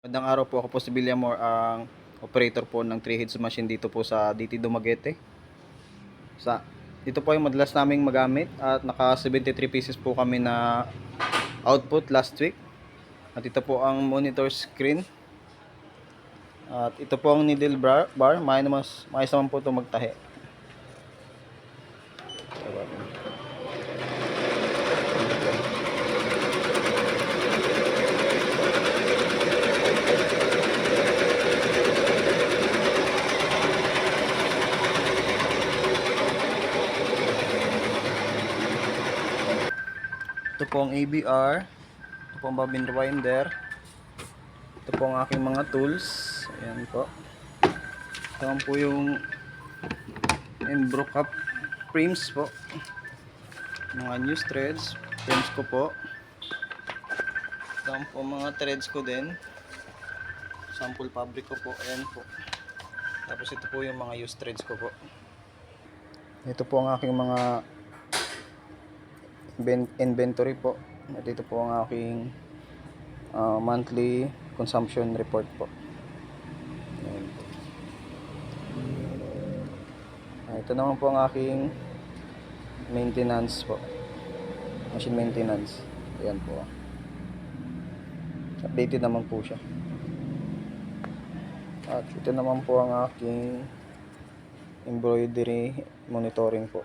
Magandang araw po, ako po si Villamor, ang operator po ng 3 heads machine dito po sa DT Dumaguete. Dito po yung madalas naming magamit at naka 73 pieces po kami na output last week. At ito po ang monitor screen. At ito po ang needle bar, maayos naman po ito magtahi. Ito po ang ABR, ito po ang bobbin winder, ito po ang aking mga tools. Ayan po. Ito po yung Embro Cup frames po, mga news threads, frames ko po. Ito po mga threads ko din, sample fabric ko po. Ayan po. Tapos ito po yung mga used threads ko po. Ito po ang aking mga inventory po. At ito po ang aking monthly consumption report po. Ayan po. Ito naman po ang aking maintenance po, machine maintenance. Ayan po, updated naman po siya. At ito naman po ang aking embroidery monitoring po.